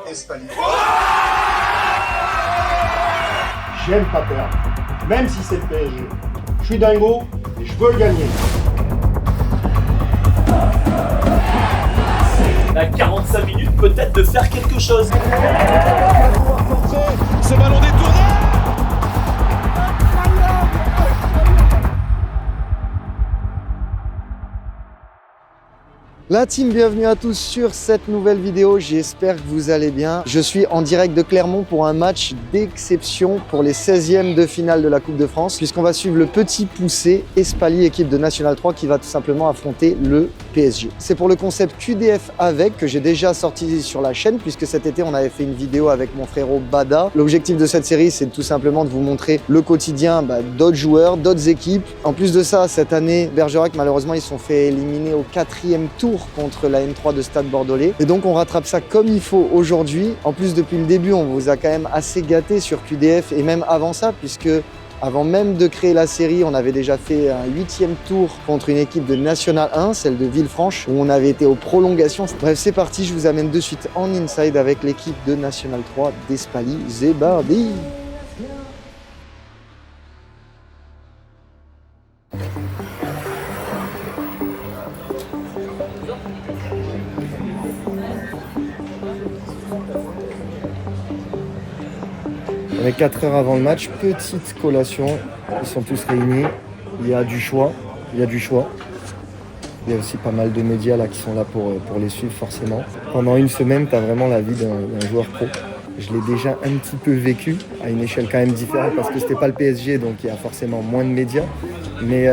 Espali. J'aime pas perdre, même si c'est le PSG. Je suis dingo et je veux le gagner. À 45 minutes peut-être de faire quelque chose. Ce ballon détourné. La team, bienvenue à tous sur cette nouvelle vidéo, j'espère que vous allez bien. Je suis en direct de Clermont pour un match d'exception pour les 16e de finale de la Coupe de France, puisqu'on va suivre le petit poussé Espali, équipe de National 3, qui va tout simplement affronter le PSG. C'est pour le concept QDF avec, que j'ai déjà sorti sur la chaîne, puisque cet été on avait fait une vidéo avec mon frérot Bada. L'objectif de cette série, c'est tout simplement de vous montrer le quotidien d'autres joueurs, d'autres équipes. En plus de ça, cette année, Bergerac, malheureusement, ils se sont fait éliminer au 4e tour contre la N3 de Stade Bordelais. Et donc on rattrape ça comme il faut aujourd'hui. En plus, depuis le début, on vous a quand même assez gâté sur QDF et même avant ça, puisque avant même de créer la série, on avait déjà fait un 8e tour contre une équipe de National 1, celle de Villefranche, où on avait été aux prolongations. Bref, c'est parti, je vous amène de suite en inside avec l'équipe de National 3 d'Espali. Zébardi! On est 4 heures avant le match, petite collation, ils sont tous réunis, il y a du choix. Il y a aussi pas mal de médias là, qui sont là pour les suivre forcément. Pendant une semaine, tu as vraiment la vie d'un joueur pro. Je l'ai déjà un petit peu vécu, à une échelle quand même différente, parce que c'était pas le PSG, donc il y a forcément moins de médias. Mais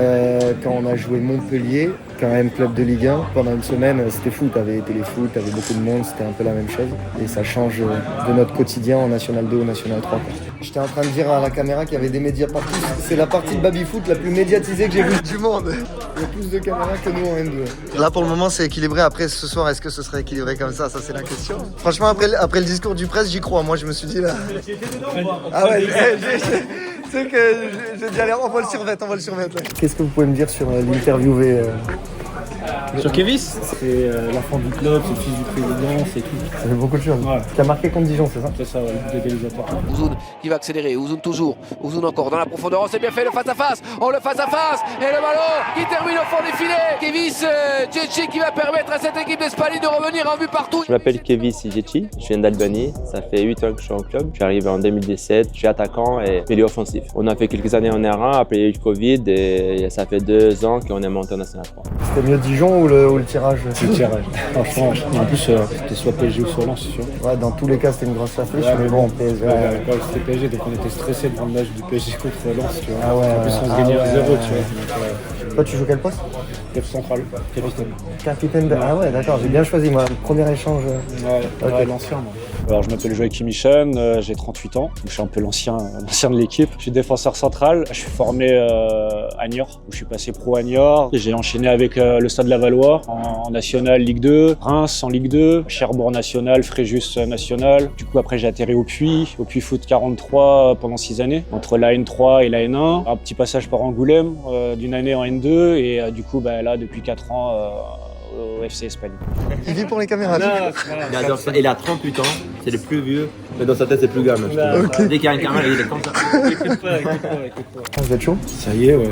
quand on a joué Montpellier, quand même club de Ligue 1, pendant une semaine, c'était fou. T'avais téléfoot, t'avais beaucoup de monde, c'était un peu la même chose. Et ça change de notre quotidien en National 2 ou National 3. J'étais en train de dire à la caméra qu'il y avait des médias partout. C'est la partie de baby-foot la plus médiatisée que j'ai vue du monde. Il y a plus de caméras que nous en N2. Là pour le moment c'est équilibré. Après ce soir, est-ce que ce serait équilibré comme ça? Ça c'est la question. Franchement après le discours du presse, j'y crois. Moi je me suis dit là... Ah ouais, c'est que j'ai dit allez on va le survêtre. Qu'est-ce que vous pouvez me dire sur l'interviewé Sur Kevis, c'est l'enfant du club, c'est le fils du président, c'est tout. Ça fait beaucoup de choses. Ouais. Qui a marqué contre Dijon, c'est ça? C'est ça, ouais, le égalisateur. Ouzoun qui va accélérer, Ouzoun toujours, Ouzoun encore dans la profondeur, on s'est bien fait le face-à-face, le face-à-face, et le ballon qui termine au fond des filets. Kevis Djetchi qui va permettre à cette équipe d'Espali de revenir en vue partout. Je m'appelle Kevis Djetchi, je viens d'Albanie, ça fait 8 ans que je suis en club. Je suis arrivé en 2017, je suis attaquant et milieu offensif. On a fait quelques années en R1, après il y a eu le Covid et ça fait 2 ans qu'on est monté en National 3. C'était mieux Dijon ou le tirage? C'est le tirage. Franchement, en plus, c'était soit PSG ou soit Lens, c'est sûr. Ouais, dans tous les cas, c'était une grosse affiche, mais bon, PSG. C'était PSG, donc on était stressé devant le match du PSG contre Lens, tu vois. Ah ouais, en plus, on se gagnait 1-0, tu vois. Toi, tu joues quel poste? Def central, capitaine. Capitaine de... Ah ouais, d'accord, j'ai bien choisi, moi. Premier échange. Ouais, l'ancien, moi. Alors, je m'appelle Joachim Michon, j'ai 38 ans. Je suis un peu l'ancien de l'équipe. Je suis défenseur central. Je suis formé à Niort, où je suis passé pro à Niort. J'ai enchaîné avec le Stade Lavallois en National Ligue 2, Reims en Ligue 2, Cherbourg National, Fréjus National. Du coup, après, j'ai atterri au Puy Foot 43 pendant 6 années, entre la N3 et la N1. Un petit passage par Angoulême, d'une année en N2, et du coup, là, depuis 4 ans, au FC Espali. Il vit pour les caméras. Il adore ça. Il a 38 ans, c'est le plus vieux, mais dans sa tête c'est plus gamin. Okay. Dès qu'il y a un caméra, il est comme ça. Écoute pas. Vous êtes chaud? Ça y est, ouais.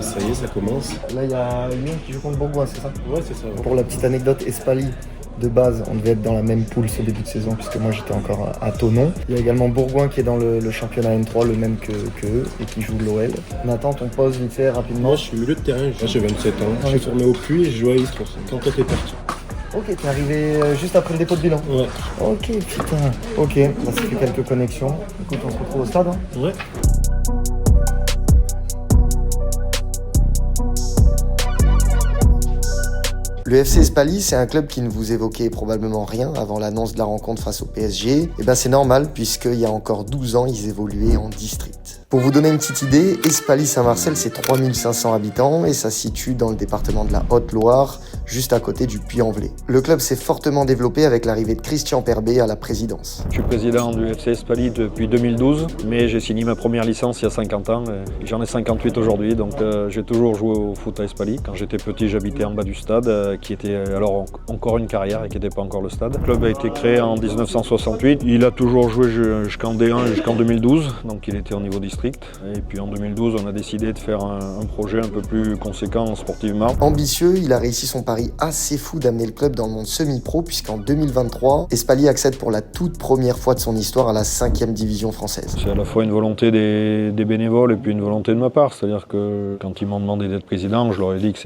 Ça y est, ça commence. Là, il y a Lyon qui joue contre Bourgoin, c'est ça? Ouais, c'est ça. Ouais. Pour la petite anecdote, Espali, de base, on devait être dans la même poule ce début de saison, puisque moi j'étais encore à Thonon. Il y a également Bourgoin qui est dans le championnat N3, le même que eux, et qui joue l'OL. Nathan, ton poste vite fait rapidement. Moi, je suis milieu de terrain, j'ai 27 ans. Je suis formé au Puy et je joue à Istres quand toi t'es parti. Ok, t'es arrivé juste après le dépôt de bilan. Ouais. Ok, putain. Ok, ça fait quelques connexions. Écoute, on se retrouve au stade. Ouais. Le FC Espali, c'est un club qui ne vous évoquait probablement rien avant l'annonce de la rencontre face au PSG. Et ben c'est normal, puisqu'il y a encore 12 ans, ils évoluaient en district. Pour vous donner une petite idée, Espaly-Saint-Marcel, c'est 3500 habitants et ça se situe dans le département de la Haute-Loire, juste à côté du Puy-en-Velay. Le club s'est fortement développé avec l'arrivée de Christian Perbé à la présidence. Je suis président du FC Espaly depuis 2012, mais j'ai signé ma première licence il y a 50 ans. Et j'en ai 58 aujourd'hui, donc j'ai toujours joué au foot à Espaly. Quand j'étais petit, j'habitais en bas du stade, qui était alors encore une carrière et qui n'était pas encore le stade. Le club a été créé en 1968. Il a toujours joué jusqu'en D1 jusqu'en 2012, donc il était au niveau district. Et puis en 2012, on a décidé de faire un projet un peu plus conséquent sportivement. Ambitieux, il a réussi son pari assez fou d'amener le club dans le monde semi-pro, puisqu'en 2023, Espaly accède pour la toute première fois de son histoire à la 5e division française. C'est à la fois une volonté des bénévoles et puis une volonté de ma part. C'est-à-dire que quand ils m'ont demandé d'être président, je leur ai dit que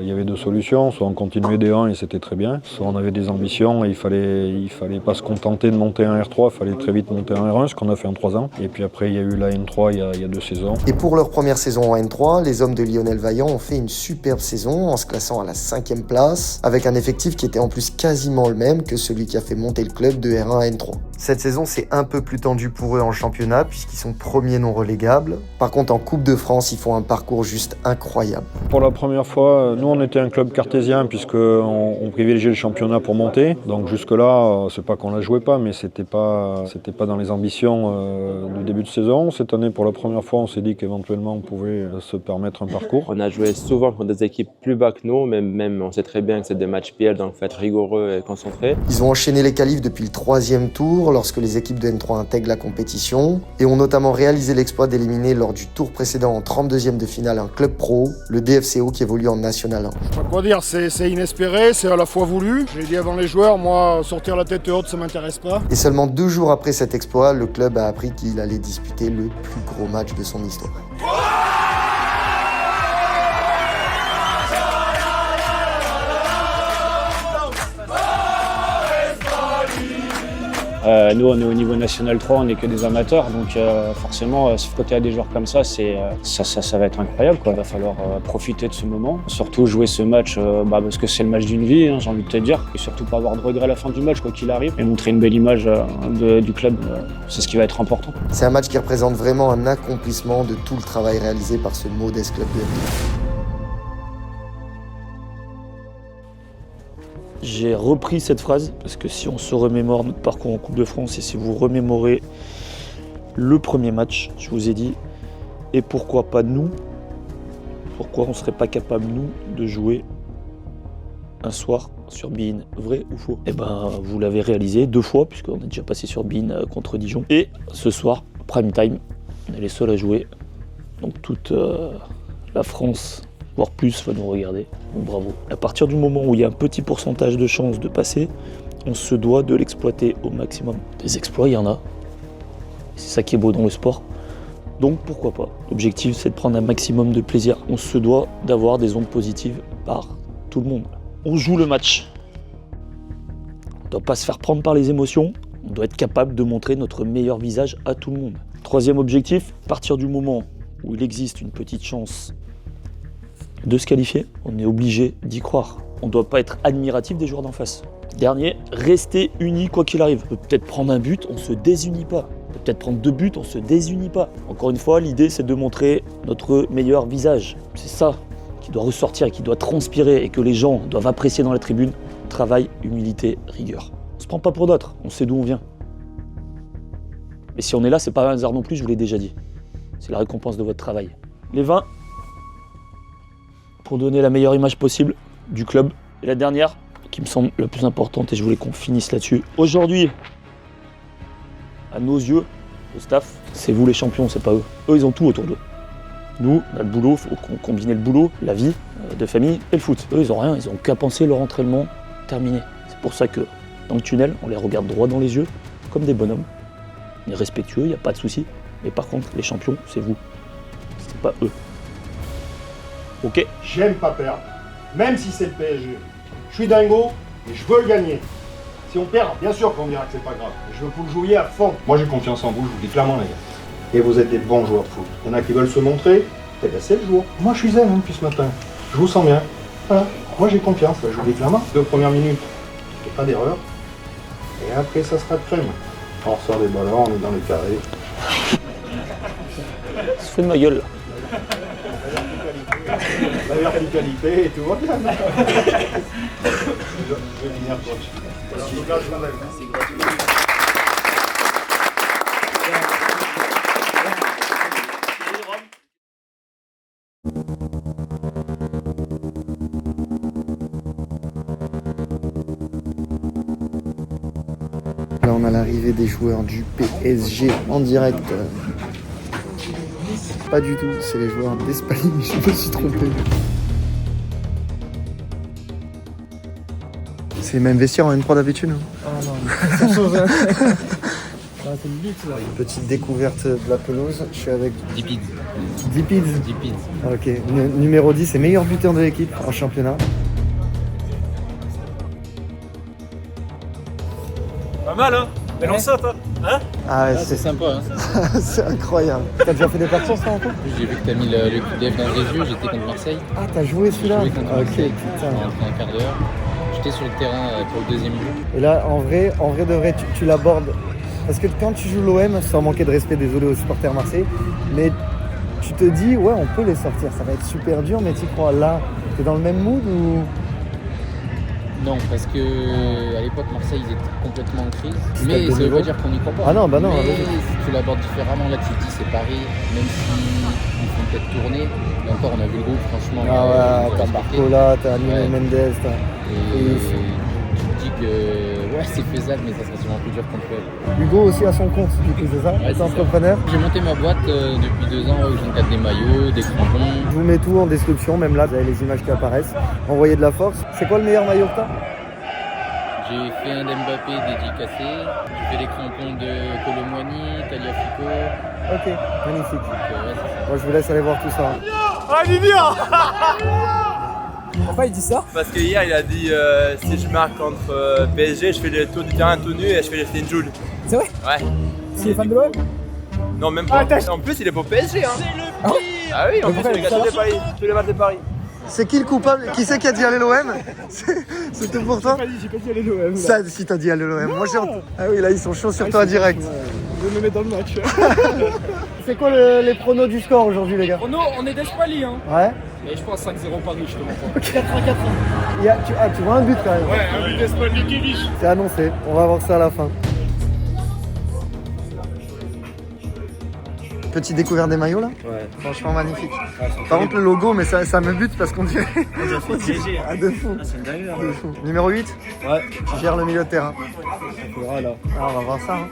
il y avait deux solutions. Soit on continuait D1 et c'était très bien, soit on avait des ambitions et il fallait pas se contenter de monter un R3, il fallait très vite monter un R1, ce qu'on a fait en 3 ans. Et puis après, il y a eu la N3 il y a 2 saisons. Et pour leur première saison en N3, les hommes de Lionel Vaillant ont fait une superbe saison en se classant à la 5e place, avec un effectif qui était en plus quasiment le même que celui qui a fait monter le club de R1 à N3. Cette saison, c'est un peu plus tendu pour eux en championnat, puisqu'ils sont premiers non relégables. Par contre, en Coupe de France, ils font un parcours juste incroyable. Pour la première fois, nous on était un club cartésien, puisqu'on privilégiait le championnat pour monter. Donc jusque-là, c'est pas qu'on la jouait pas, mais c'était pas dans les ambitions du début de saison. Cette année, pour la première fois, on s'est dit qu'éventuellement on pouvait se permettre un parcours. On a joué souvent contre des équipes plus bas que nous, mais même on sait très bien que c'est des matchs PL, donc il faut être rigoureux et concentré. Ils ont enchaîné les qualifs depuis le 3e tour, lorsque les équipes de N3 intègrent la compétition, et ont notamment réalisé l'exploit d'éliminer lors du tour précédent en 32e de finale un club pro, le DFCO qui évolue en National 1. Je sais pas quoi dire, c'est inespéré, c'est à la fois voulu. J'ai dit avant les joueurs, moi, sortir la tête haute, ça m'intéresse pas. Et seulement 2 jours après cet exploit, le club a appris qu'il allait disputer le plus gros match de son histoire. Nous, on est au niveau national 3, on n'est que des amateurs, donc forcément, se frotter à des joueurs comme ça, ça va être incroyable, quoi. Il va falloir profiter de ce moment, surtout jouer ce match parce que c'est le match d'une vie, hein, j'ai envie de te dire, et surtout pas avoir de regrets à la fin du match, quoi qu'il arrive, et montrer une belle image du club, c'est ce qui va être important. C'est un match qui représente vraiment un accomplissement de tout le travail réalisé par ce modeste club de N3. J'ai repris cette phrase parce que si on se remémore notre parcours en Coupe de France et si vous remémorez le premier match, je vous ai dit, et pourquoi pas nous, pourquoi on ne serait pas capable, nous, de jouer un soir sur beIN, vrai ou faux? Eh ben, vous l'avez réalisé 2 fois, puisqu'on est déjà passé sur beIN contre Dijon. Et ce soir, prime time, on est les seuls à jouer. Donc toute la France, voire plus, va nous regarder. Donc bravo. À partir du moment où il y a un petit pourcentage de chances de passer, on se doit de l'exploiter au maximum. Des exploits, il y en a. C'est ça qui est beau dans le sport. Donc pourquoi pas. L'objectif, c'est de prendre un maximum de plaisir. On se doit d'avoir des ondes positives par tout le monde. On joue le match. On ne doit pas se faire prendre par les émotions. On doit être capable de montrer notre meilleur visage à tout le monde. 3e objectif, à partir du moment où il existe une petite chance de se qualifier, on est obligé d'y croire. On ne doit pas être admiratif des joueurs d'en face. Dernier, rester unis quoi qu'il arrive. On peut peut-être prendre un but, on ne se désunit pas. On peut peut-être prendre 2 buts, on ne se désunit pas. Encore une fois, l'idée c'est de montrer notre meilleur visage. C'est ça qui doit ressortir et qui doit transpirer et que les gens doivent apprécier dans la tribune. Travail, humilité, rigueur. On ne se prend pas pour d'autres, on sait d'où on vient. Mais si on est là, c'est pas un hasard non plus, je vous l'ai déjà dit. C'est la récompense de votre travail. Les 20, pour donner la meilleure image possible du club. Et la dernière, qui me semble la plus importante, et je voulais qu'on finisse là-dessus. Aujourd'hui, à nos yeux, au staff, c'est vous les champions, c'est pas eux. Eux, ils ont tout autour d'eux. Nous, on a le boulot, il faut combiner le boulot, la vie de famille et le foot. Eux, ils ont rien, ils ont qu'à penser leur entraînement terminé. C'est pour ça que dans le tunnel, on les regarde droit dans les yeux, comme des bonhommes. On est respectueux, il n'y a pas de souci. Mais par contre, les champions, c'est vous. C'est pas eux. Ok? J'aime pas perdre, même si c'est le PSG. Je suis dingo et je veux le gagner. Si on perd, bien sûr qu'on dira que c'est pas grave. Je veux que vous le jouiez à fond. Moi j'ai confiance en vous, je vous le dis clairement les gars. Et vous êtes des bons joueurs de foot. Il y en a qui veulent se montrer, eh ben c'est le jour. Moi je suis zen depuis ce matin. Je vous sens bien. Voilà. Moi j'ai confiance, je vous le dis clairement. 2 premières minutes, il n'y a pas d'erreur. Et après ça sera de crème. On ressort des ballons, on est dans les carrés. fous de ma gueule là. D'ailleurs, qualité et tout va bien. Je vais finir coach. Donc là, je vous lève. Là, on a l'arrivée des joueurs du PSG en direct. Pas du tout, c'est les joueurs d'Espagne, je me suis trompé. C'est les mêmes vestiaires en N3 d'habitude. Ah non, ça change. C'est le but là. Petite découverte de la pelouse, je suis avec Dipid. Dipid. Ok, numéro 10, c'est meilleur buteur de l'équipe en championnat. Pas mal, hein? Mais on saute, hein? Ah ouais, C'est sympa. Hein. c'est incroyable. T'as déjà fait des performances toi en fait? J'ai vu que t'as mis le coup d'œil dans les yeux, j'étais contre Marseille. Ah, t'as joué celui-là? J'ai joué contre Ok, Marseille. putain. En un quart d'heure. J'étais sur le terrain pour le deuxième but. Et là, en vrai de vrai, tu l'abordes. Parce que quand tu joues l'OM, sans manquer de respect, désolé aux supporters marseillais, mais tu te dis, ouais, on peut les sortir, ça va être super dur, mais tu crois là, t'es dans le même mood ou? Non, parce que à l'époque, Marseille, ils étaient complètement en crise. Stade Mais de ça veut niveau. pas dire qu'on n'y croit pas. Ah non, bah non. Mais si tu l'abordes différemment, là, tu te dis c'est Paris, même s'ils font peut-être tourner. Et encore, on a vu le groupe, franchement. Ah ouais, t'as Barcola, t'as Nuno Ouais. Mendes, Et tu te dis que ouais, c'est faisable, mais ça sera sûrement plus dur contre eux. Hugo aussi à son compte, du coup, c'est ça? Ouais, T'es c'est entrepreneur. J'ai monté ma boîte depuis 2 ans où j'encadre des maillots, des crampons. Je vous mets tout en description, même là, vous avez les images qui apparaissent. Envoyez de la force. C'est quoi le meilleur maillot que t'as? J'ai fait un d'Mbappé dédicacé, j'ai fait des crampons de Colomwani, Tagliafico. Ok, magnifique. Ouais, c'est ça. Moi, je vous laisse aller voir tout ça. Pourquoi il dit ça? Parce que hier il a dit si je marque contre PSG, je fais le tour du terrain tout nu et je fais les Joule. C'est vrai? Ouais. C'est les fans de l'OM? Non, même pas. En plus, il est pour PSG. Hein. Ah oui, en plus, il regarde tous les matchs de Paris. C'est qui le coupable? Qui c'est qui a dit aller l'OM? C'était pour toi? J'ai pas dit aller l'OM. Ça, si t'as dit aller l'OM. Moi, j'ai. Ah oui, là, ils sont chauds sur toi direct. Je vais me mettre dans le match. C'est quoi les pronos du score aujourd'hui, les gars? Non, on est d'Espali, hein. Ouais. Mais je pense 5-0 Paris, je te montre. 4-1. Tu vois un but quand même. Ouais, un but d'Espali qui biche. C'est annoncé. On va voir ça à la fin. Petite découverte des maillots là? Ouais. Franchement magnifique. Par contre le logo, mais ça me bute parce qu'on dirait. Ah, de fou. De fou. Numéro 8? Ouais. Tu gères le milieu de terrain. Voilà. Ah, on va voir ça. Hein.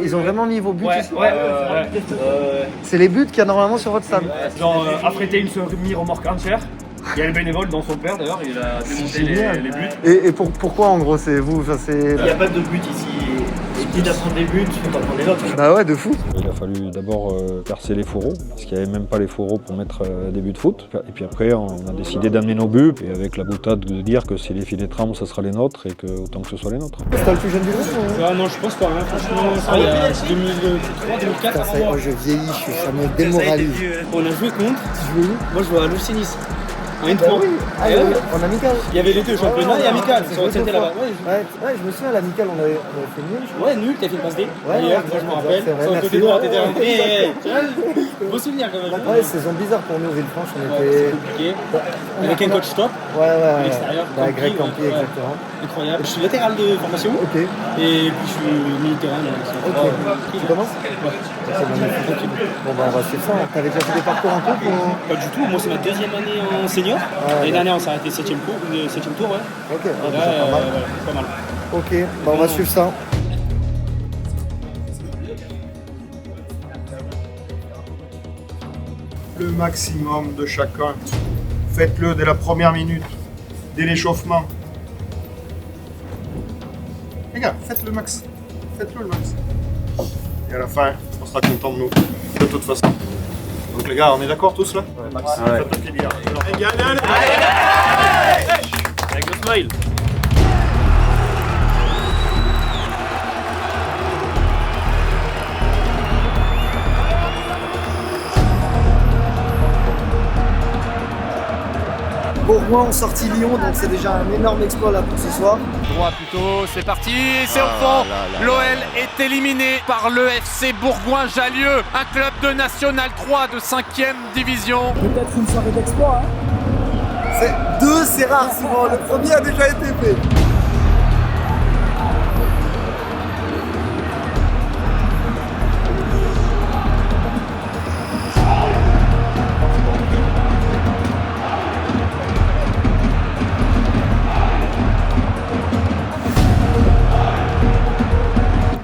Ils ont vraiment mis vos buts ici? C'est les buts qu'il y a normalement sur votre stade? Genre, affréter une semi-remorque entière. Il y a le bénévole dans son père d'ailleurs, il a démonté les buts. Et pourquoi en gros c'est vous? Il n'y a pas de but ici. Et quitte à prendre des buts, il faut pas prendre les autres. Bah ouais, de fou. Il a fallu d'abord percer les fourreaux, parce qu'il n'y avait même pas les fourreaux pour mettre des buts de foot. Et puis après, on a décidé d'amener nos buts, et avec la boutade de dire que si les filets tremblent, ça sera les nôtres, et que autant que ce soit les nôtres. C'est toi le plus jeune du groupe? Ah non, je pense pas, hein. Franchement, ça il y a 2003, 2004. Putain, ça y est, je vieillis, ça me démoralise. On a joué contre. Moi je joue à l'OC Nice. En N3. Ah oui, en amical. Il y avait les deux, championnat et amical. C'était là-bas. Ouais, je me souviens, à l'amical, on avait fait nul. Ouais, nul, t'as fait une passe D. Ouais, Hier, ouais, je me ouais, rappelle. c'est vrai, Sur le merci. côté droit, t'étais rentré. Beau souvenir quand même. Ouais, saison bizarre pour nous, Villefranche, on Ouais, était. c'est compliqué. Avec un coach top, Ouais. à l'extérieur. Bah, Greg Campi, Campi, ouais. exactement. Incroyable. Je suis latéral de formation. Ok. Et puis je suis milieu de terrain. Ok. Tu commences? C'est magnifique. Bon, bah, on va suivre ça. T'avais déjà fait des parcours en couple ou... Pas du tout, moi c'est ma deuxième année en senior. L'année dernière on s'est arrêté 7ème tour, ouais. Ok, Et bah, là, déjà pas mal. pas mal. Ok, bah, on va suivre ça. Le maximum de chacun. Faites-le dès la première minute, dès l'échauffement. Les gars, faites le max. Faites-le le max. Et à la fin, on sera content de nous, de toute façon. Donc les gars, on est d'accord tous là? Ouais. Faites le pied bien. Allez. Avec le smile. Bourgoin ont sorti Lyon, donc c'est déjà un énorme exploit là pour ce soir. Droit plutôt, c'est parti, c'est au fond. L'OL est éliminé par le FC Bourgoin-Jallieu, un club de National 3 de 5e division. Peut-être une soirée d'exploit, hein. C'est rare souvent, le premier a déjà été fait.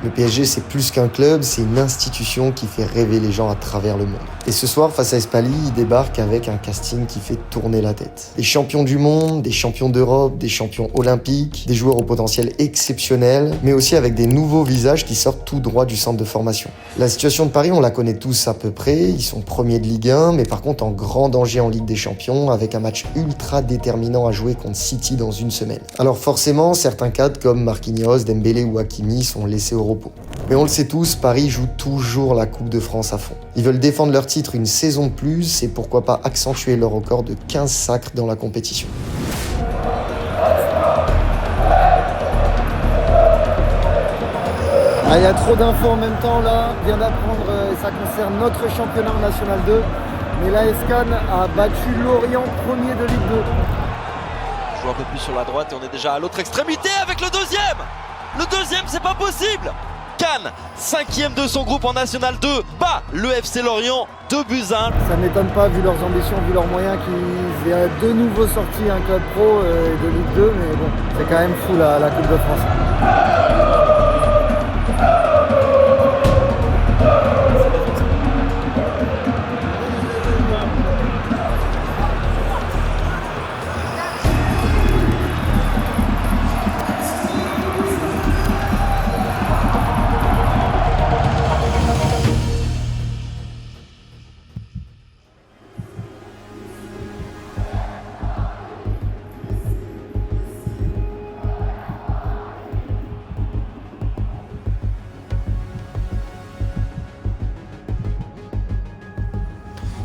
Le PSG, c'est plus qu'un club, c'est une institution qui fait rêver les gens à travers le monde. Et ce soir, face à Espali, il débarque avec un casting qui fait tourner la tête. Des champions du monde, des champions d'Europe, des champions olympiques, des joueurs au potentiel exceptionnel, mais aussi avec des nouveaux visages qui sortent tout droit du centre de formation. La situation de Paris, on la connaît tous à peu près, ils sont premiers de Ligue 1, mais par contre en grand danger en Ligue des Champions, avec un match ultra déterminant à jouer contre City dans une semaine. Alors forcément, certains cadres comme Marquinhos, Dembélé ou Hakimi sont laissés au repos. Mais on le sait tous, Paris joue toujours la Coupe de France à fond. Ils veulent défendre leur titre une saison de plus et pourquoi pas accentuer leur record de 15 sacres dans la compétition. Il y a trop d'infos en même temps là, on vient d'apprendre, ça concerne notre championnat en National 2, mais la SCAN a battu Lorient premier de Ligue 2. Je joue un peu plus sur la droite et on est déjà à l'autre extrémité avec le deuxième. Le deuxième, c'est pas possible. Cannes, 5e de son groupe en National 2, bat le FC Lorient 2-1. Ça m'étonne pas vu leurs ambitions, vu leurs moyens qu'ils aient de nouveau sorti un club pro de Ligue 2, mais bon, c'est quand même fou la Coupe de France.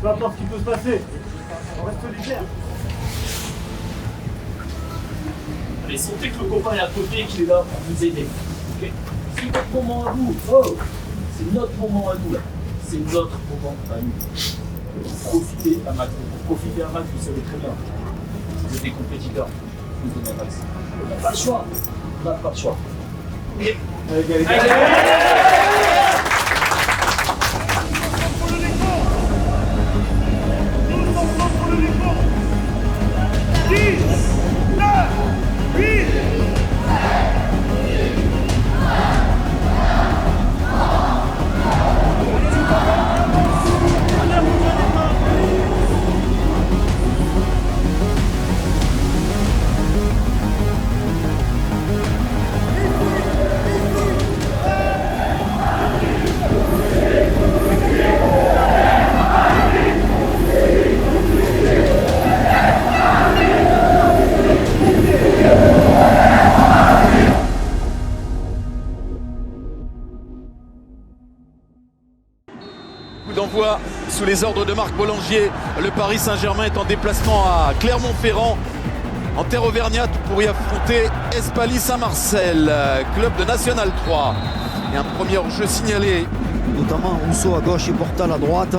Peu importe ce qui peut se passer, on reste légère. Allez, sentez que le copain est à côté et qu'il est là pour vous aider. Okay. C'est notre moment à vous. Oh, c'est notre moment à nous là. C'est notre moment à nous. Profitez à max. Profitez à max, vous savez très bien. Vous êtes des compétiteurs. Vous donnez un max. On n'a pas le choix. On n'a pas le choix. Et... d'envoi sous les ordres de Marc Bollangier. Le Paris Saint-Germain est en déplacement à Clermont-Ferrand, en terre auvergnate, pour y affronter Espali Saint-Marcel, club de National 3. Et un premier jeu signalé. Notamment Rousseau à gauche et Portal à droite.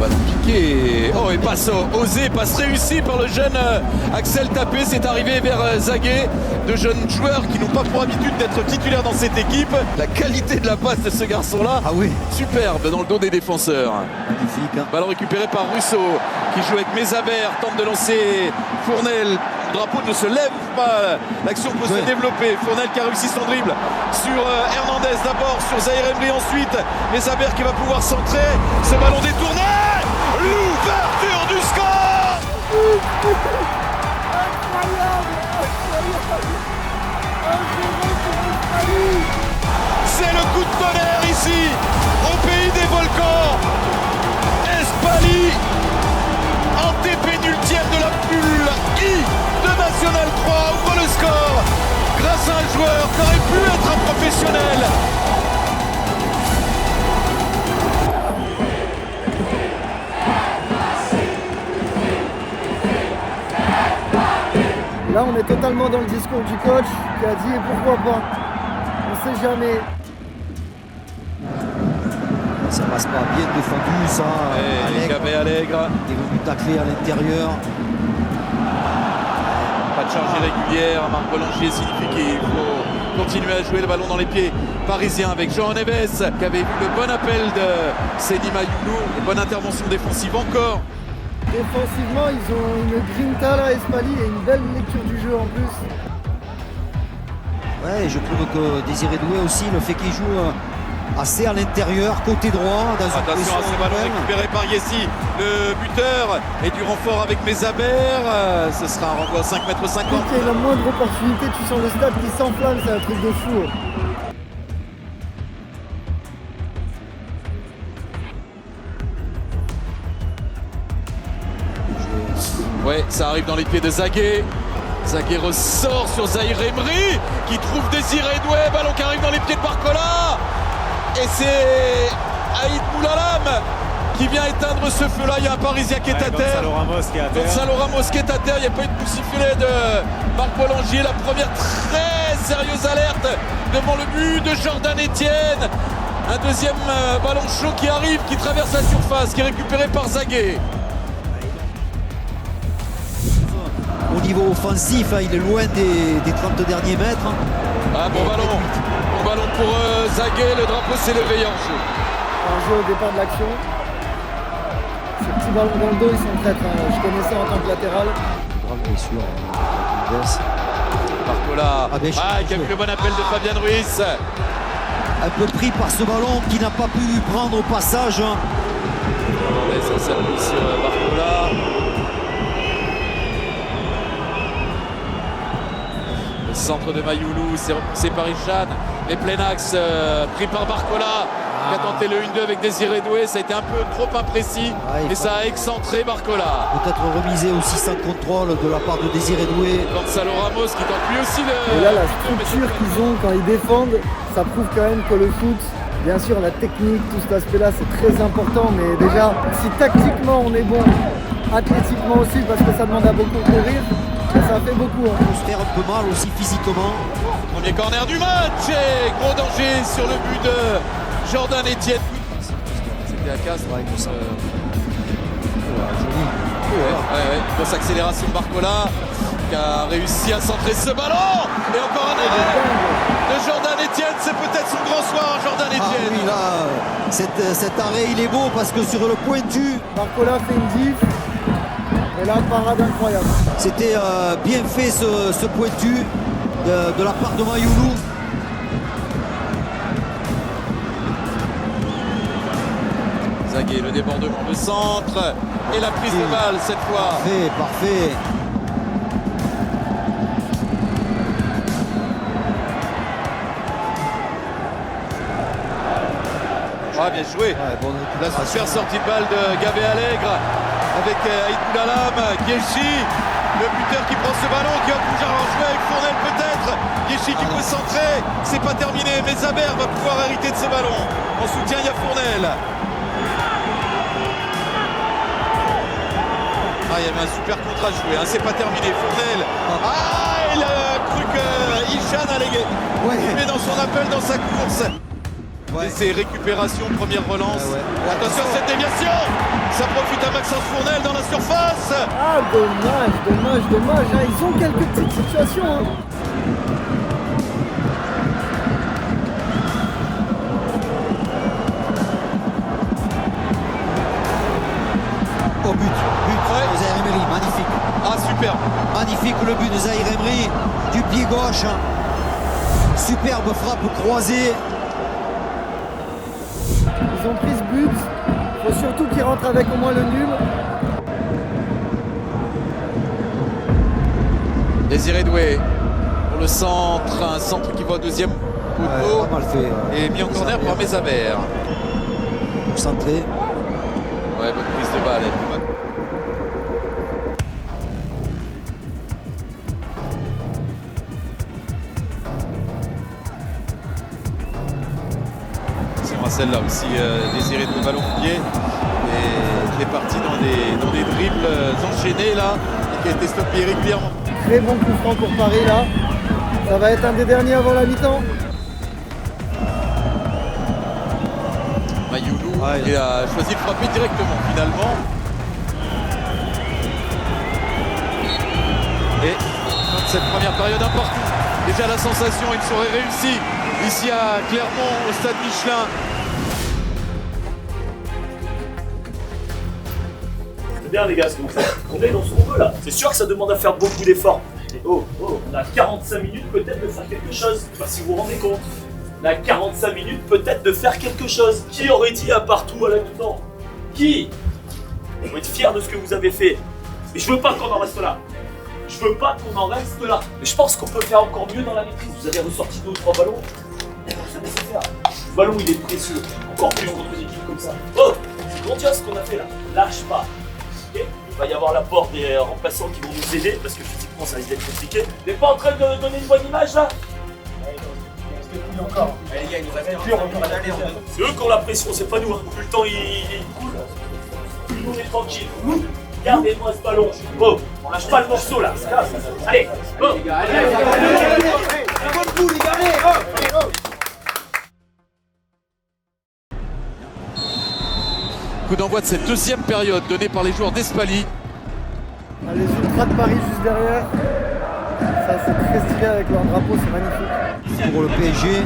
Ballon piqué. Oh, et passe osé, passe réussi par le jeune Axel Tapé. C'est arrivé vers Zaguet. De jeunes joueurs qui n'ont pas pour habitude d'être titulaires dans cette équipe. La qualité de la passe de ce garçon-là, superbe dans le dos des défenseurs. Magnifique, hein. Ballon récupéré par Rousseau qui joue avec Mézabert, tente de lancer Fournel. Le drapeau ne se lève pas. L'action peut se développer. Fournel qui a réussi son dribble sur Hernandez d'abord, sur Zahir Emery ensuite. Mézabert qui va pouvoir centrer. Ce ballon détourné. L'ouverture du score. C'est le coup de tonnerre ici, au pays des volcans. Espali, antépénultième de la poule I de National 3, ouvre le score grâce à un joueur qui aurait pu être un professionnel. Là, on est totalement dans le discours du coach qui a dit et pourquoi pas. On sait jamais. Ça passe pas bien défendu, ça. Et Gabé Allègre. Il est venu tacler à l'intérieur. Pas de charge irrégulière. Marc Boulanger signifie qu'il faut continuer à jouer le ballon dans les pieds parisiens avec Jean Neves qui avait vu le bon appel de Seny Mayoulou. Une bonne intervention défensive encore. Défensivement, ils ont une grinta là, Espali, et une belle lecture du jeu en plus. Ouais, je trouve que Désiré Doué aussi, le fait qu'il joue assez à l'intérieur, côté droit. Dans attention à ce ballon récupéré par Yessi, le buteur, et du renfort avec Mézabert. Ce sera un renvoi à 5,50 m. Dès qu'il y a la moindre opportunité, tu sens le stade qui s'enflamme, c'est un truc de fou. Ouais, ça arrive dans les pieds de Zagué. Zagué ressort sur Zahir Emery qui trouve Désiré Doué. Ballon qui arrive dans les pieds de Barcola. Et c'est Aïd Boulalam qui vient éteindre ce feu-là. Il y a un Parisien qui est à terre. Gonzalo Ramos qui est à terre. Gonzalo Ramos qui est à terre. Il n'y a pas eu de coup sifflé de Marc Boulanger. La première très sérieuse alerte devant le but de Jordan Etienne. Un deuxième ballon chaud qui arrive, qui traverse la surface, qui est récupéré par Zagué. Au niveau offensif, il est loin des 30 derniers mètres. Ah, bon ballon. Bon ballon pour Zagué. Le drapeau s'est levé en jeu. En jeu au départ de l'action. Ce petit ballon dans le dos, ils sont traîtres. Je connais ça en tant que latéral. Grave blessure. Barcola. Qui a vu le bon appel de Fabien Ruiz. Un peu pris par ce ballon qui n'a pas pu prendre au passage. Ça s'appuie sur Barcola. Le centre de Mayoulou, c'est repoussé par Ichan. Et plein axe pris par Barcola. Qui a tenté le 1-2 avec Désiré Doué. Ça a été un peu trop imprécis. Et ça a excentré Barcola. Peut-être remisé aussi sans contrôle de la part de Désiré Doué. Gonzalo Ramos qui tente lui aussi le... Et là, la structure qu'ils ont quand ils défendent, ça prouve quand même que le foot, bien sûr, la technique, tout cet aspect-là, c'est très important. Mais déjà, si tactiquement on est bon, athlétiquement aussi, parce que ça demande à beaucoup courir, ça fait beaucoup. On peut se faire un peu mal aussi physiquement. Premier corner du match et gros danger sur le but de Jordan Etienne. C'était à casse. Grosse accélération de Barcola qui a réussi à centrer ce ballon. Et encore un arrêt de Jordan Etienne. C'est peut-être son grand soir, Jordan Etienne. Oui, là, cet arrêt, il est beau parce que sur le pointu, Barcola fait une diff. Et là, parade incroyable. C'était bien fait ce pointu de la part de Mayoulou. Zagué, le débordement, le centre et la prise de balle cette fois. Parfait, parfait. Ah, bien joué. La super sortie de balle de Gabé Allègre avec Aïd Boulalam, Guéchi, le buteur qui prend ce ballon, qui va pouvoir en jouer avec Fournel peut-être. Guéchi qui peut centrer, c'est pas terminé, mais Zaber va pouvoir hériter de ce ballon. En soutien, il y a Fournel. Ah, il y avait un super contre à jouer, c'est pas terminé. Fournel. Il a cru que Ichan allait continuer dans son appel, dans sa course. Et c'est récupération, première relance. Attention à cette déviation. Ça profite à Maxence Fournel dans la surface. Ah, dommage. Ils ont quelques petites situations. Au but de Zahir Emery, magnifique. Ah, super. Magnifique le but de Zahir Emery, du pied gauche. Superbe frappe croisée. Ils ont pris ce but. Il faut surtout qu'ils rentrent avec au moins le nul. Désiré Doué pour le centre. Un centre qui va au deuxième poteau. Pas mal fait. Et mis en corner par Mézabert. Centré. Ouais, bonne prise de balle. Celle-là aussi, Désiré de ballon au pied, et il est parti dans des dribbles enchaînés là, et qui a été stoppé régulièrement. Très bon coup franc pour Paris là. Ça va être un des derniers avant la mi-temps. Mayoulou, il a choisi de frapper directement finalement. Et fin de cette première période un partout. Déjà la sensation, il serait réussi ici à Clermont au stade Michelin. C'est bien les gars ce qu'on fait. On est dans ce qu'on veut là. C'est sûr que ça demande à faire beaucoup d'efforts. Mais on a 45 minutes peut-être de faire quelque chose. Je sais pas si vous vous rendez compte. On a 45 minutes peut-être de faire quelque chose. Qui aurait dit un partout à la mi-temps? Qui? Il faut être fier de ce que vous avez fait. Mais je veux pas qu'on en reste là. Je veux pas qu'on en reste là. Mais je pense qu'on peut faire encore mieux dans la maîtrise. Vous avez ressorti 2 ou 3 ballons. Vous savez se faire. Le ballon il est précieux. Encore plus contre une équipe comme ça. Oh, c'est grandiose ce qu'on a fait là. Lâche pas. Okay, il va y avoir l'apport des remplaçants qui vont nous aider parce que physiquement ça risque d'être compliqué. Vous n'êtes pas en train de donner une bonne image là? Encore. Les gars, il nous reste c'est eux qui ont la pression, c'est pas nous. Hein. Plus le temps il coule, plus nous on est tranquille. Gardez-moi ce ballon. Oh, on lâche pas le morceau là. Allez, oh. Coup d'envoi de cette deuxième période donnée par les joueurs d'Espali. Les ultras de Paris juste derrière. Ça c'est très stylé avec leur drapeau, c'est magnifique. Pour le PSG.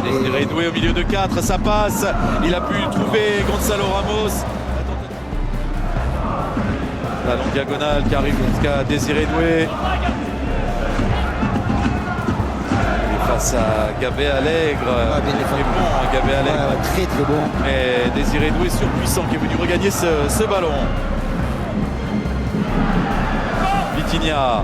Désiré Doué au milieu de 4, ça passe. Il a pu trouver Gonzalo Ramos. La longue diagonale qui arrive jusqu'à Désiré Doué. Et face à Gabé Allègre. Il est bon, Gabé Allègre. Très très bon. Et Désiré Doué surpuissant qui est venu regagner ce ballon. Vitinha.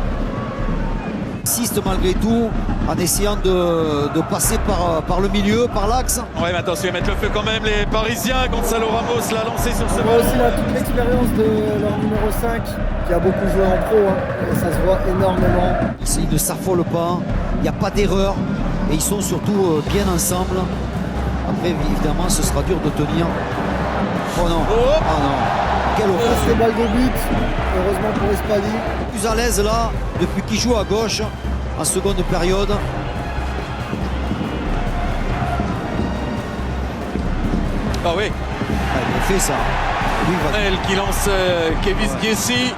Insiste malgré tout en essayant de passer par le milieu, par l'axe. Ouais, mais attention, ils mettent le feu quand même les Parisiens. Gonzalo Ramos l'a lancé sur ce On voit aussi là toute l'expérience de leur numéro 5 qui a beaucoup joué en pro. Hein, et ça se voit énormément. Ils ne s'affolent pas, il n'y a pas d'erreur et ils sont surtout bien ensemble. Après, évidemment, ce sera dur de tenir. Oh non, oh non. Quelle horreur. C'est balle de but, heureusement pour Espali. Plus à l'aise là, depuis qu'il joue à gauche en seconde période. Ah oui. Il a fait ça. Elle qui lance Kevin Giessi.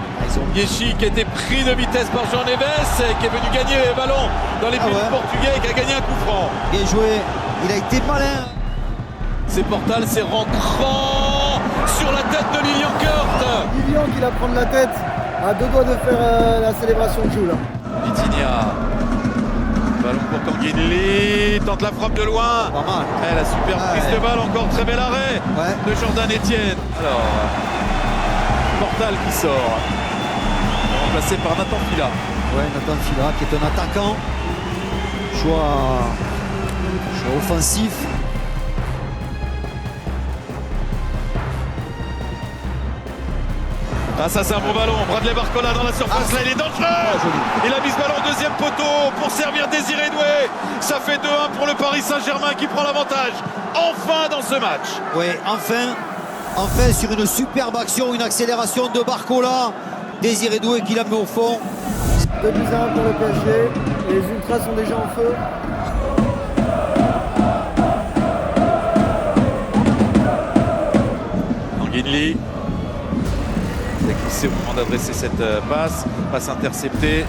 Giessi qui a été pris de vitesse par Jean Neves, qui est venu gagner les ballons dans les buts portugais et qui a gagné un coup franc. Bien joué, il a été malin. C'est Portal, c'est rentrant sur la tête de Lilian Kurt. Lilian qui la prend de la tête, à 2 doigts de faire la célébration de Jules. Vitinha. Ballon pour Kanguinli, tente la frappe de loin. Pas mal. La super prise de balle, encore très bel arrêt de Jordan Etienne. Alors, Portal qui sort. Remplacé par Nathan Fila. Ouais, Nathan Fila qui est un attaquant. Choix offensif. Ah ça c'est un bon ballon, Bradley Barcola dans la surface, là il est dangereux. Il a mis ce ballon au deuxième poteau pour servir Désiré Doué. Ça fait 2-1 pour le Paris Saint-Germain qui prend l'avantage. Enfin dans ce match. Oui, enfin sur une superbe action, une accélération de Barcola. Désiré Doué qui la met au fond. 2-1 pour le PSG, les ultras sont déjà en feu. Kanguinli. C'est au moment d'adresser cette passe interceptée.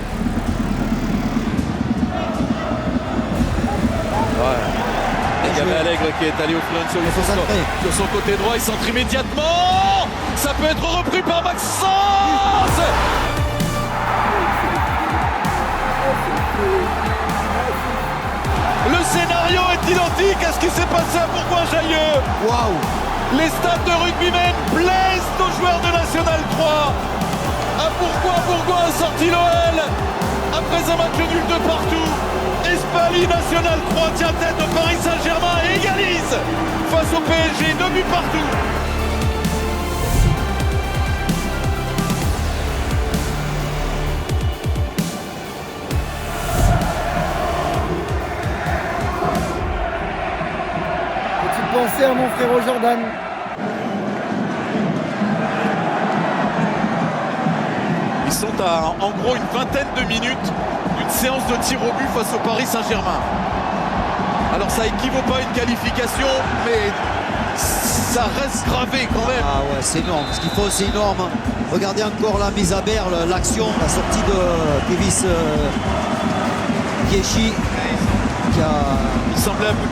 Et Gabé Allègre qui est allé au flanc sur son côté droit, il centre immédiatement. Ça peut être repris par Maxence. Le scénario est identique à ce qui s'est passé à Bourgoin-Jallieu. Waouh! Les stades de rugbymen plaisent aux joueurs de National 3. À Bourgoin a sorti l'OL. Après un match nul de partout, Espali National 3 tient tête de Paris Saint-Germain et égalise face au PSG, 2 buts partout. Petite pensée à mon frérot Jordan. sont à en gros une vingtaine de minutes d'une séance de tir au but face au Paris Saint-Germain. Alors ça équivaut pas à une qualification, mais ça reste gravé quand même. Ah ouais, c'est énorme. Ce qu'ils font, c'est énorme. Regardez encore la mise à Berle, l'action, la sortie de Kevis Kiechi qui a... Il semblait à bout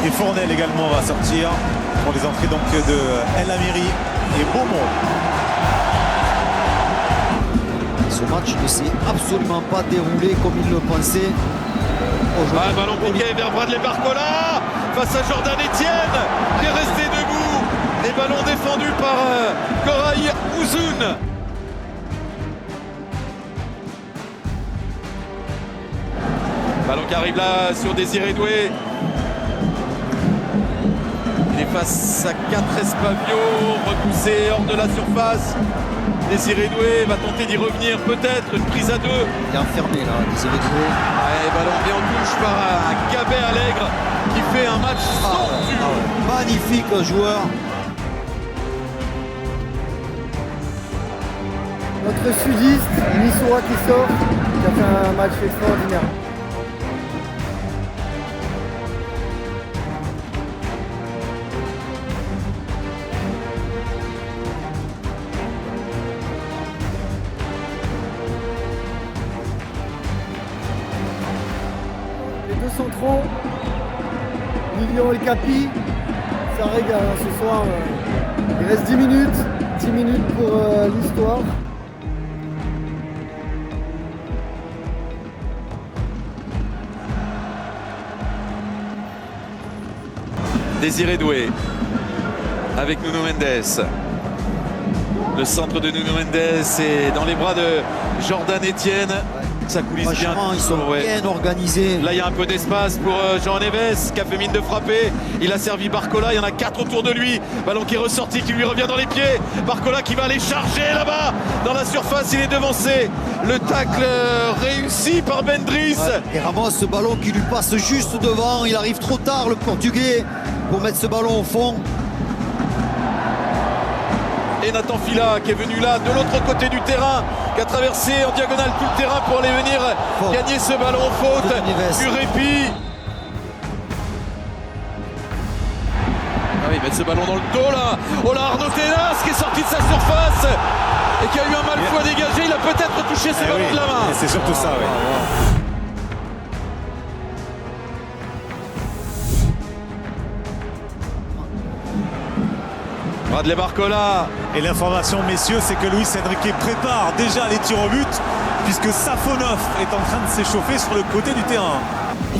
de Et Fournel également va sortir pour les entrées donc de El Amiri et Beaumont. Ce match ne s'est absolument pas déroulé comme il le pensait. Ah, ballon piqué vers Bradley Barcola face à Jordan Etienne qui est resté debout. Les ballons défendus par Koray Ouzoun. Ballon qui arrive là sur Désiré Doué. Il est face à 4 Espavio, repoussé hors de la surface. Désiré Doué va tenter d'y revenir, peut-être une prise à 2. Il est enfermé là, Désiré Doué. Ballon bien en touche par un Gabet Allègre qui fait un match sans dur. Magnifique joueur. Notre sudiste, Nissoura qui sort, qui a fait un match extraordinaire. Les deux centraux, Lilian et Capi, ça régale ce soir. Il reste 10 minutes pour l'histoire. Désiré Doué avec Nuno Mendes. Le centre de Nuno Mendes est dans les bras de Jordan Etienne. Ça coulisse bien. Ils sont bien organisés. Là, il y a un peu d'espace pour Jean Neves qui a fait mine de frapper. Il a servi Barcola. Il y en a 4 autour de lui. Ballon qui est ressorti, qui lui revient dans les pieds. Barcola qui va aller charger là-bas. Dans la surface, il est devancé. Le tacle réussi par Ben Driss. Et Ramos, ce ballon qui lui passe juste devant. Il arrive trop tard, le Portugais, pour mettre ce ballon au fond. Et Nathan Fila qui est venu là de l'autre côté du terrain, qui a traversé en diagonale tout le terrain pour aller venir gagner ce ballon. Faute du répit. Ah oui, mettre ce ballon dans le dos là. Oh là, Arnaud Ténas qui est sorti de sa surface et qui a eu un mal fou à dégager. Il a peut-être touché ce ballon de la main. C'est surtout ça, oui. Bradley Barcola. Et l'information, messieurs, c'est que Luis Enrique prépare déjà les tirs au but, puisque Safonov est en train de s'échauffer sur le côté du terrain.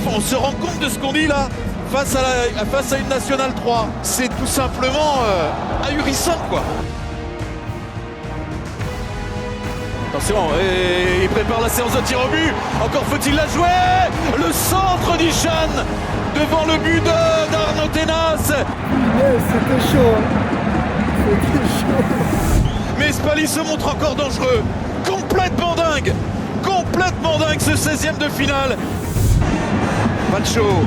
On se rend compte de ce qu'on dit là face à une Nationale 3. C'est tout simplement ahurissant, quoi. Attention, et il prépare la séance de tir au but. Encore faut-il la jouer. Le centre d'Ishan devant le but d'Arnaud Ténas. C'était chaud. C'était chaud. Mais Spali se montre encore dangereux. Complètement dingue ce 16e de finale. Pancho.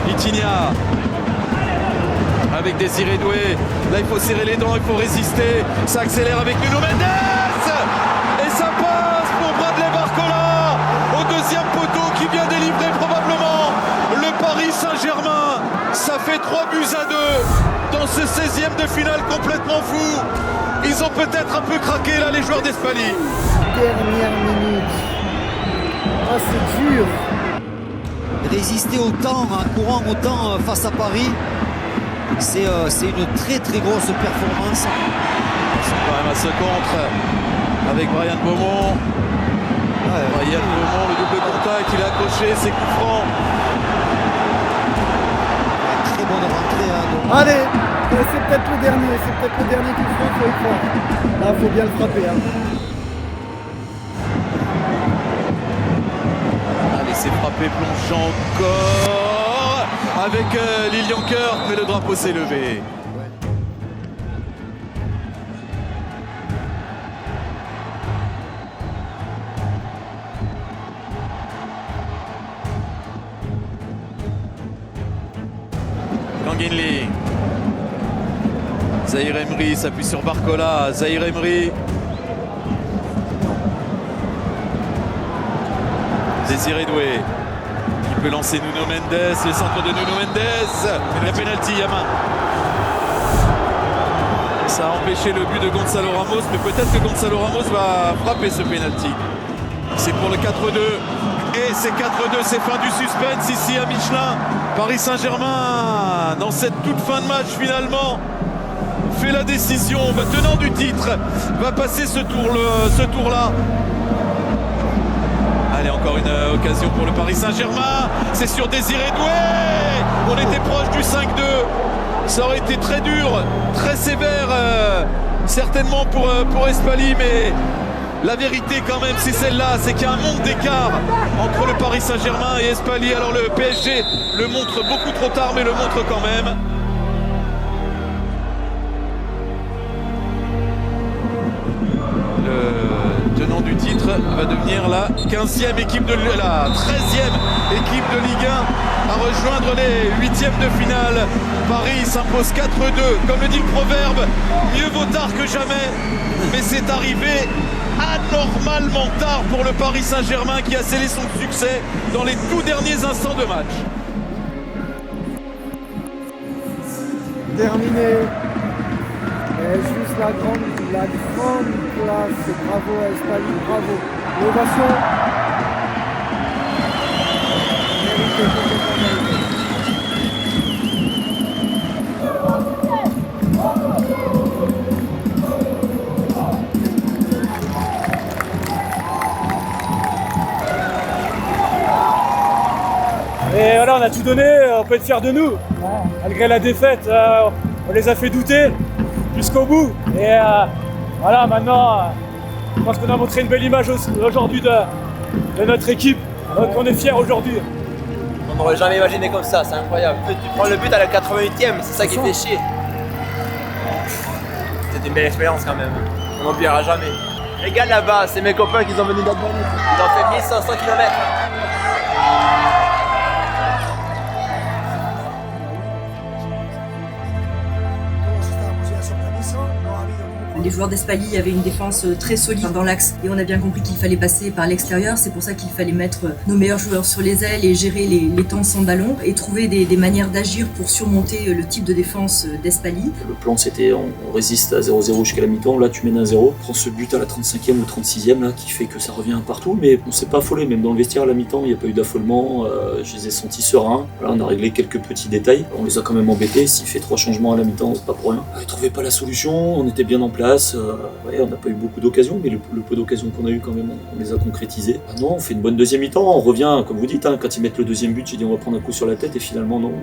Vitinha. Avec Désiré Doué. Là, il faut serrer les dents, il faut résister. Ça accélère avec Nuno Mendes. Et ça passe pour Bradley Barcola. Au deuxième poteau qui vient délivrer probablement le Paris Saint-Germain. Ça fait 3 buts à 2 dans ce 16e de finale complètement fou. Ils ont peut-être un peu craqué là, les joueurs d'Espali. Dernière minute. Ah, c'est dur. Résister autant, en courant autant face à Paris, c'est une très très grosse performance. Ils sont quand même à ce contre avec Brian Beaumont. Brian Beaumont, le double contact, il a accroché ses coups francs. Très bonne rentrée. Hein, allez, c'est peut-être le dernier coup franc, faut y croire. Là, faut bien le frapper. Hein. Allez, c'est frappé plongeant encore avec Lilian Kirk, mais le drapeau s'est levé. Kanginli. Zahir Emery s'appuie sur Barcola. Zahir Emery Désiré Doué qui peut lancer Nuno Mendes, les centres de Nuno Mendes, la pénalty à main. Ça a empêché le but de Gonzalo Ramos, mais peut-être que Gonzalo Ramos va frapper ce pénalty. C'est pour le 4-2 et c'est 4-2, c'est fin du suspense ici à Michelin. Paris Saint-Germain dans cette toute fin de match finalement fait la décision, tenant du titre, va passer ce tour-là. Allez, encore une occasion pour le Paris Saint-Germain, c'est sur Désiré Doué. On était proche du 5-2, ça aurait été très dur, très sévère certainement pour Espali, mais la vérité quand même c'est celle-là, c'est qu'il y a un monde d'écart entre le Paris Saint-Germain et Espali. Alors le PSG le montre beaucoup trop tard, mais le montre quand même. Le tenant du titre va devenir la 15e équipe de la 13e équipe de Ligue 1 à rejoindre les 8e de finale. Paris s'impose 4-2, comme le dit le proverbe, mieux vaut tard que jamais, mais c'est arrivé anormalement tard pour le Paris Saint-Germain qui a scellé son succès dans les tout derniers instants de match. Terminé. Et juste la grande classe. Bravo à Espali, bravo. L'ovation. Et voilà, on a tout donné, on peut être fiers de nous. Malgré la défaite, on les a fait douter jusqu'au bout. Et voilà, maintenant, je pense qu'on a montré une belle image aujourd'hui de notre équipe. Donc on est fiers aujourd'hui. On n'aurait jamais imaginé comme ça, c'est incroyable. Tu prends le but à la 88e, c'est ça qui fait chier. C'était une belle expérience quand même, on n'oubliera jamais. Les gars là-bas, c'est mes copains qui sont venus d'Albanie. Ils ont fait 1500 km. Les joueurs d'Espali avaient une défense très solide dans l'axe et on a bien compris qu'il fallait passer par l'extérieur. C'est pour ça qu'il fallait mettre nos meilleurs joueurs sur les ailes et gérer les temps sans ballon et trouver des manières d'agir pour surmonter le type de défense d'Espali. Le plan c'était on résiste à 0-0 jusqu'à la mi-temps, là tu mènes 1-0, prends ce but à la 35e ou 36e là qui fait que ça revient partout, mais on s'est pas affolé, même dans le vestiaire à la mi-temps il n'y a pas eu d'affolement, je les ai sentis sereins. Voilà, on a réglé quelques petits détails, on les a quand même embêtés, s'il fait 3 changements à la mi-temps c'est pas pour rien. Ils trouvaient pas la solution, on était bien en place. Ouais, on n'a pas eu beaucoup d'occasions, mais le peu d'occasions qu'on a eu quand même, on les a concrétisées. Non, on fait une bonne deuxième mi-temps, on revient, comme vous dites, quand ils mettent le deuxième but, j'ai dit on va prendre un coup sur la tête, et finalement non,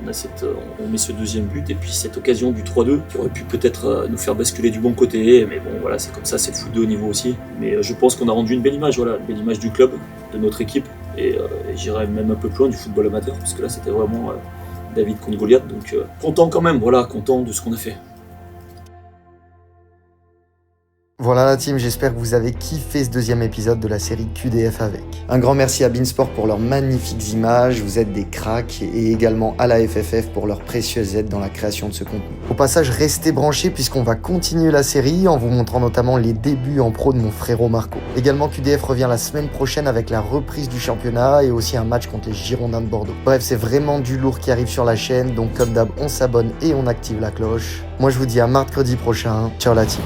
on met ce deuxième but, et puis cette occasion du 3-2, qui aurait pu peut-être nous faire basculer du bon côté, mais bon voilà, c'est comme ça, c'est le foot de haut niveau aussi. Mais je pense qu'on a rendu une belle image, voilà, une belle image du club, de notre équipe, et j'irais même un peu plus loin du football amateur, parce que là c'était vraiment David contre Goliath, donc content quand même, voilà, content de ce qu'on a fait. Voilà la team, j'espère que vous avez kiffé ce deuxième épisode de la série QDF avec. Un grand merci à Beansport pour leurs magnifiques images, vous êtes des cracks, et également à la FFF pour leur précieuse aide dans la création de ce contenu. Au passage, restez branchés puisqu'on va continuer la série en vous montrant notamment les débuts en pro de mon frérot Marco. Également, QDF revient la semaine prochaine avec la reprise du championnat et aussi un match contre les Girondins de Bordeaux. Bref, c'est vraiment du lourd qui arrive sur la chaîne, donc comme d'hab, on s'abonne et on active la cloche. Moi je vous dis à mercredi prochain, ciao la team.